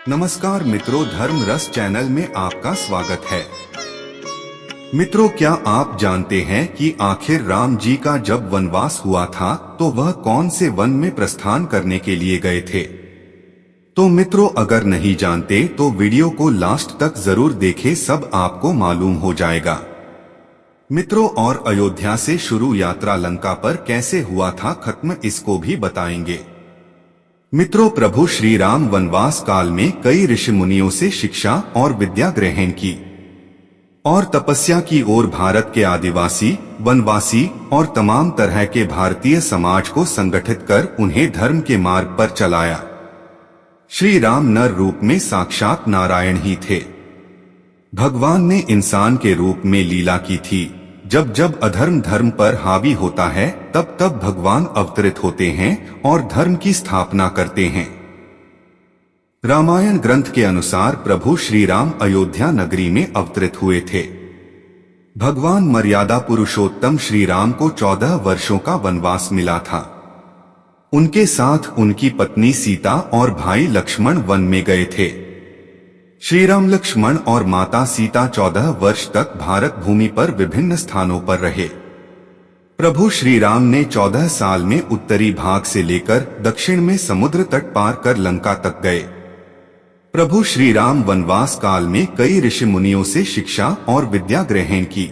नमस्कार मित्रों, धर्म रस चैनल में आपका स्वागत है। मित्रों, क्या आप जानते हैं कि आखिर राम जी का जब वनवास हुआ था तो वह कौन से वन में प्रस्थान करने के लिए गए थे? तो मित्रों, अगर नहीं जानते तो वीडियो को लास्ट तक जरूर देखें, सब आपको मालूम हो जाएगा। मित्रों, और अयोध्या से शुरू यात्रा लंका पर कैसे हुआ था खत्म, इसको भी बताएंगे। मित्रों, प्रभु श्री राम वनवास काल में कई ऋषि मुनियों से शिक्षा और विद्या ग्रहण की और तपस्या की ओर भारत के आदिवासी, वनवासी और तमाम तरह के भारतीय समाज को संगठित कर उन्हें धर्म के मार्ग पर चलाया। श्री राम नर रूप में साक्षात नारायण ही थे। भगवान ने इंसान के रूप में लीला की थी। जब जब अधर्म धर्म पर हावी होता है तब तब भगवान अवतरित होते हैं और धर्म की स्थापना करते हैं। रामायण ग्रंथ के अनुसार प्रभु श्री राम अयोध्या नगरी में अवतरित हुए थे। भगवान मर्यादा पुरुषोत्तम श्री राम को 14 वर्षों का वनवास मिला था। उनके साथ उनकी पत्नी सीता और भाई लक्ष्मण वन में गए थे। श्री राम, लक्ष्मण और माता सीता 14 वर्ष तक भारत भूमि पर विभिन्न स्थानों पर रहे। प्रभु श्री राम ने 14 साल में उत्तरी भाग से लेकर दक्षिण में समुद्र तट पार कर लंका तक गए। प्रभु श्री राम वनवास काल में कई ऋषि मुनियों से शिक्षा और विद्या ग्रहण की,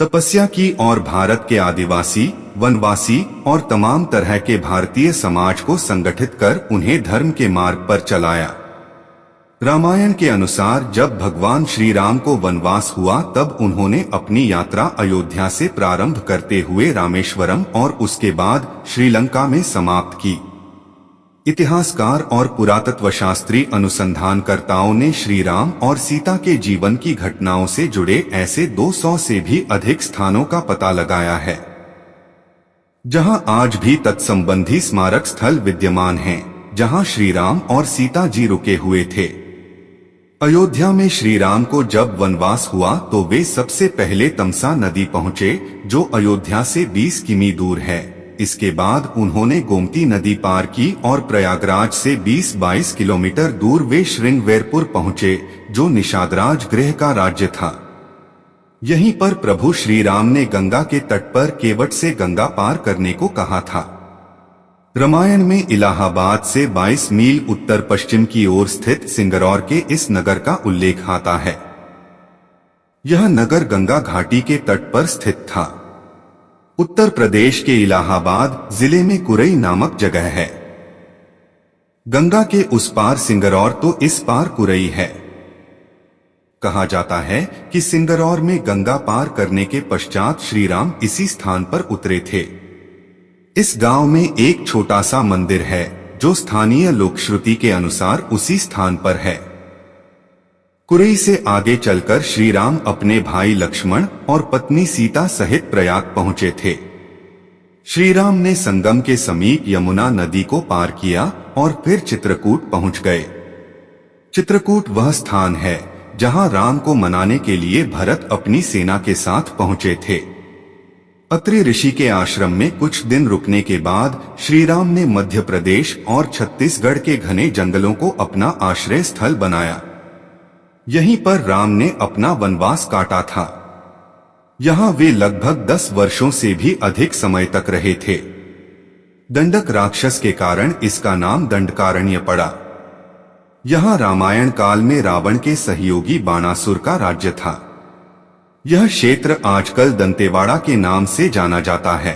तपस्या की और भारत के आदिवासी, वनवासी और तमाम तरह के भारतीय समाज को संगठित कर उन्हें धर्म के मार्ग पर चलाया। रामायण के अनुसार जब भगवान श्री राम को वनवास हुआ तब उन्होंने अपनी यात्रा अयोध्या से प्रारंभ करते हुए रामेश्वरम और उसके बाद श्रीलंका में समाप्त की। इतिहासकार और पुरातत्व शास्त्री अनुसंधानकर्ताओं ने श्री राम और सीता के जीवन की घटनाओं से जुड़े ऐसे 200 से भी अधिक स्थानों का पता लगाया है, जहां आज भी तत्संबंधी स्मारक स्थल विद्यमान हैं, जहां श्री राम और सीता जी रुके हुए थे। अयोध्या में श्री राम को जब वनवास हुआ तो वे सबसे पहले तमसा नदी पहुंचे, जो अयोध्या से 20 किमी दूर है। इसके बाद उन्होंने गोमती नदी पार की और प्रयागराज से 20-22 किलोमीटर दूर वे श्रृंगवेरपुर पहुंचे, जो निषादराज गृह का राज्य था। यहीं पर प्रभु श्री राम ने गंगा के तट पर केवट से गंगा पार करने को कहा था। रामायण में इलाहाबाद से 22 मील उत्तर पश्चिम की ओर स्थित सिंगरौर के इस नगर का उल्लेख आता है। यह नगर गंगा घाटी के तट पर स्थित था। उत्तर प्रदेश के इलाहाबाद जिले में कुरई नामक जगह है। गंगा के उस पार सिंगरौर तो इस पार कुरई है। कहा जाता है कि सिंगरौर में गंगा पार करने के पश्चात श्री राम इसी स्थान पर उतरे थे। इस गांव में एक छोटा सा मंदिर है, जो स्थानीय लोकश्रुति के अनुसार उसी स्थान पर है। कुरई से आगे चलकर श्री राम अपने भाई लक्ष्मण और पत्नी सीता सहित प्रयाग पहुंचे थे। श्री राम ने संगम के समीप यमुना नदी को पार किया और फिर चित्रकूट पहुंच गए। चित्रकूट वह स्थान है जहां राम को मनाने के लिए भरत अपनी सेना के साथ पहुंचे थे। अत्रि ऋषि के आश्रम में कुछ दिन रुकने के बाद श्री राम ने मध्य प्रदेश और छत्तीसगढ़ के घने जंगलों को अपना आश्रय स्थल बनाया। यहीं पर राम ने अपना वनवास काटा था। यहाँ वे लगभग 10 वर्षों से भी अधिक समय तक रहे थे। दंडक राक्षस के कारण इसका नाम दंडकारण्य पड़ा। यहाँ रामायण काल में रावण के सहयोगी बाणासुर का राज्य था। यह क्षेत्र आजकल दंतेवाड़ा के नाम से जाना जाता है।